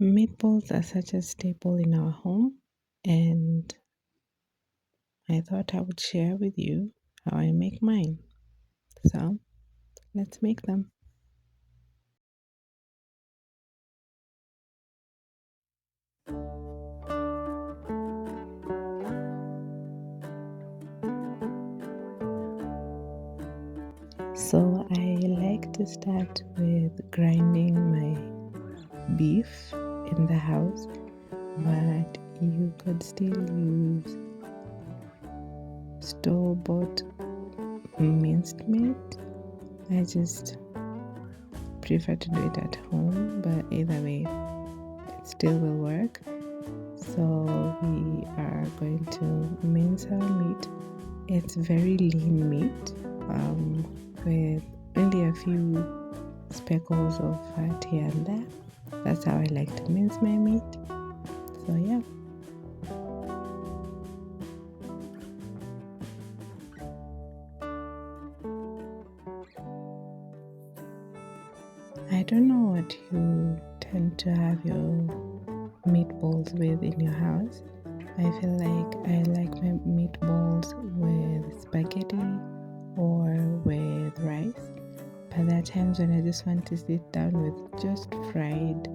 Meatballs are such a staple in our home, and I thought I would share with you how I make mine. So let's make them. So I like to start with grinding my beef in the house, but you could still use store-bought minced meat. I just prefer to do it at home, but either way, it still will work. So we are going to mince our meat. It's very lean meat with only a few speckles of fat here and there. That's how I like to mince my meat. So yeah. I don't know what you tend to have your meatballs with in your house. I feel like I like my meatballs with spaghetti or with rice. But there are times when I just want to sit down with just fried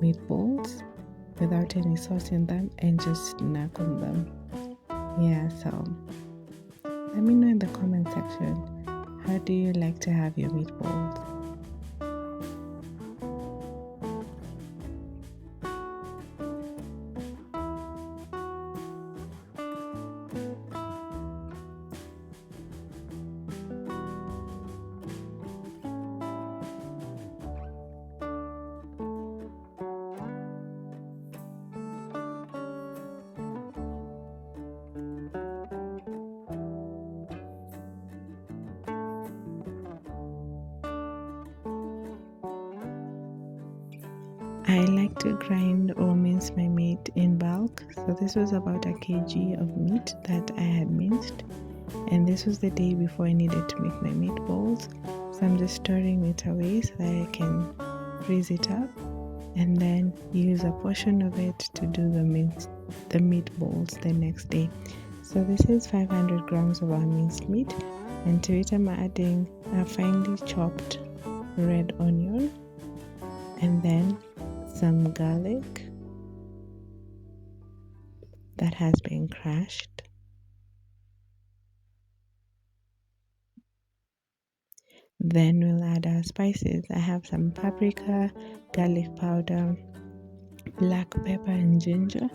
meatballs without any sauce in them and just snack on them. Yeah, so let me know in the comment section, how do you like to have your meatballs? I like to grind or mince my meat in bulk. So this was about a kg of meat that I had minced. And this was the day before I needed to make my meatballs. So I'm just storing it away so that I can freeze it up and then use a portion of it to do the meatballs the next day. So this is 500 grams of our minced meat, and to it I'm adding a finely chopped red onion and then some garlic that has been crushed. Then we'll add our spices. I have some paprika, garlic powder, black pepper, and ginger.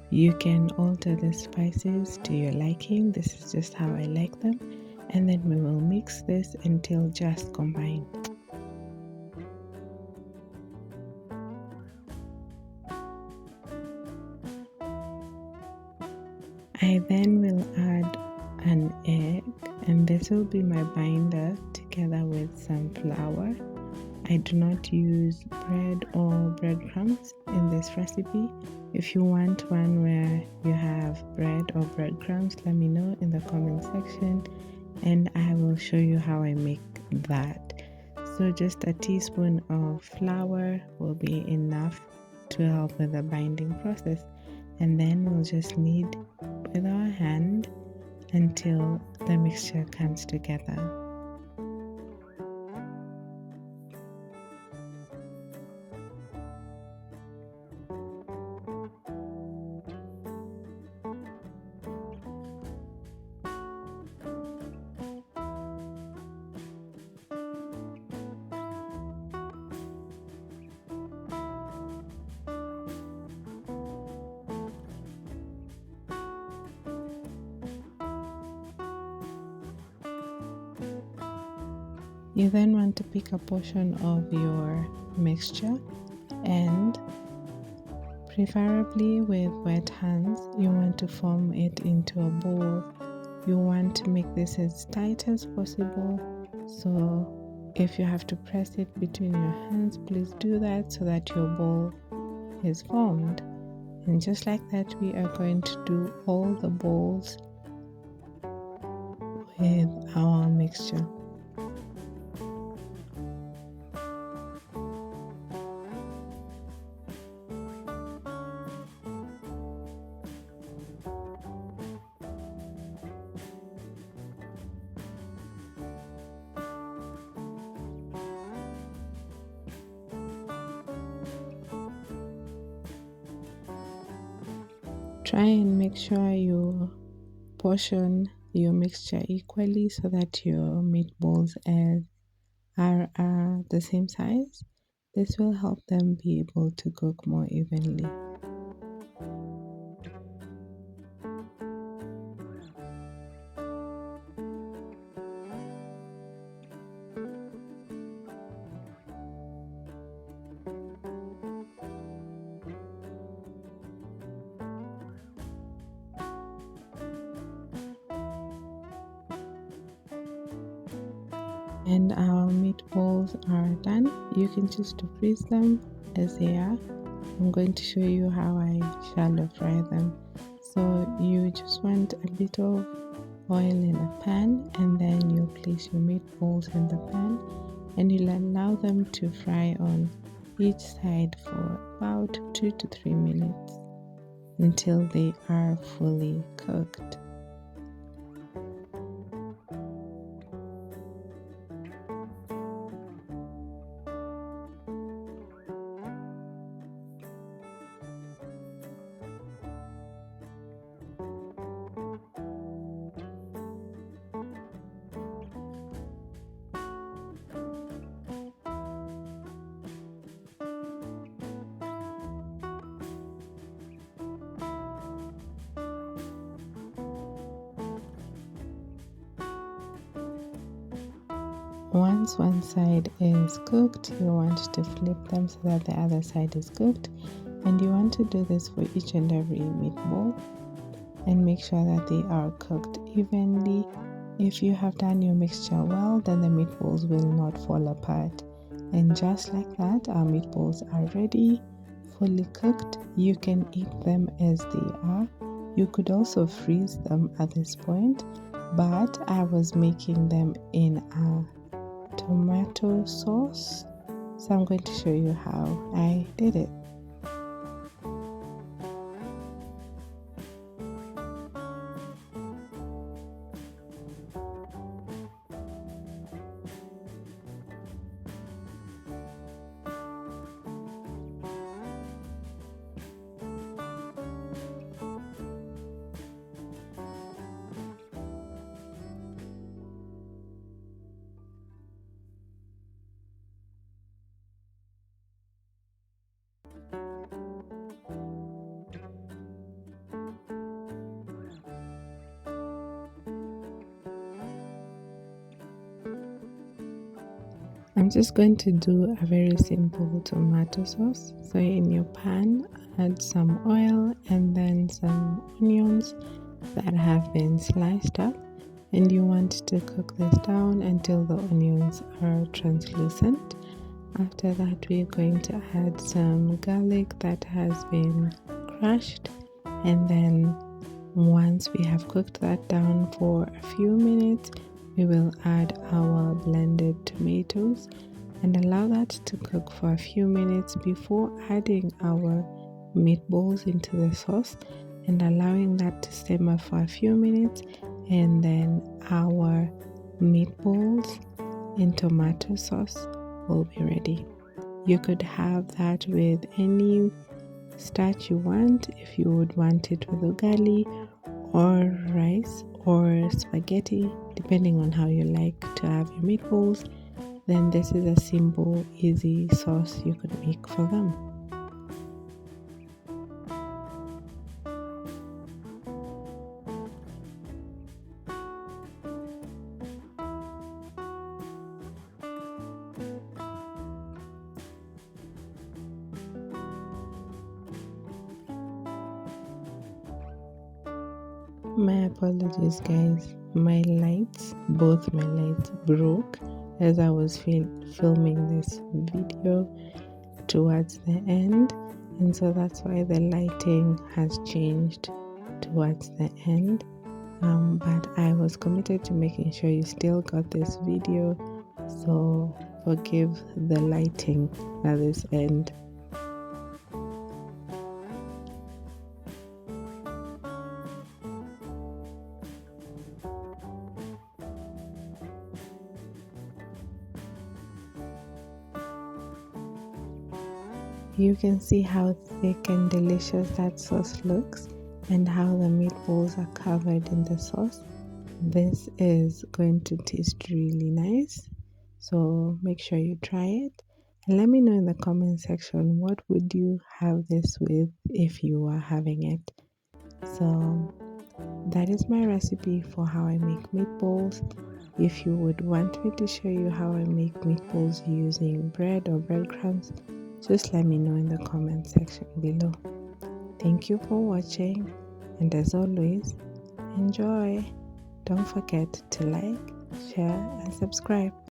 You can alter the spices to your liking. This is just how I like them. And then we will mix this until just combined. I then will add an egg, and this will be my binder together with some flour. I do not use bread or breadcrumbs in this recipe. If you want one where you have bread or breadcrumbs, let me know in the comment section and I will show you how I make that. So just a teaspoon of flour will be enough to help with the binding process, and then we'll just knead with our hand until the mixture comes together. You then want to pick a portion of your mixture and preferably with wet hands, you want to form it into a ball. You want to make this as tight as possible. So if you have to press it between your hands, please do that so that your ball is formed. And just like that, we are going to do all the balls with our mixture. Try and make sure you portion your mixture equally so that your meatballs are the same size. This will help them be able to cook more evenly. And our meatballs are done. You can choose to freeze them as they are. I'm going to show you how I shallow fry them. So you just want a bit of oil in a pan, and then you'll place your meatballs in the pan and you'll allow them to fry on each side for about 2 to 3 minutes until they are fully cooked. Once one side is cooked, you want to flip them so that the other side is cooked, and you want to do this for each and every meatball and make sure that they are cooked evenly. If you have done your mixture well, then the meatballs will not fall apart. And just like that, our meatballs are ready, fully cooked. You can eat them as they are. You could also freeze them at this point, but I was making them in a tomato sauce, so I'm going to show you how I did it. I'm just going to do a very simple tomato sauce. So in your pan, add some oil and then some onions that have been sliced up, and you want to cook this down until the onions are translucent. After that, we're going to add some garlic that has been crushed, and then once we have cooked that down for a few minutes, we will add our blended tomatoes and allow that to cook for a few minutes before adding our meatballs into the sauce and allowing that to simmer for a few minutes, and then our meatballs in tomato sauce will be ready. You could have that with any starch you want. If you would want it with ugali or rice or spaghetti, depending on how you like to have your meatballs, then this is a simple, easy sauce you could make for them. My apologies, guys. Both my lights broke as I was filming this video towards the end, and so that's why the lighting has changed towards the end. But I was committed to making sure you still got this video, so forgive the lighting at this end. You can see how thick and delicious that sauce looks, and how the meatballs are covered in the sauce. This is going to taste really nice. So make sure you try it. And let me know in the comment section, what would you have this with if you were having it? So that is my recipe for how I make meatballs. If you would want me to show you how I make meatballs using bread or breadcrumbs, just let me know in the comment section below. Thank you for watching, and as always, enjoy. Don't forget to like, share, and subscribe.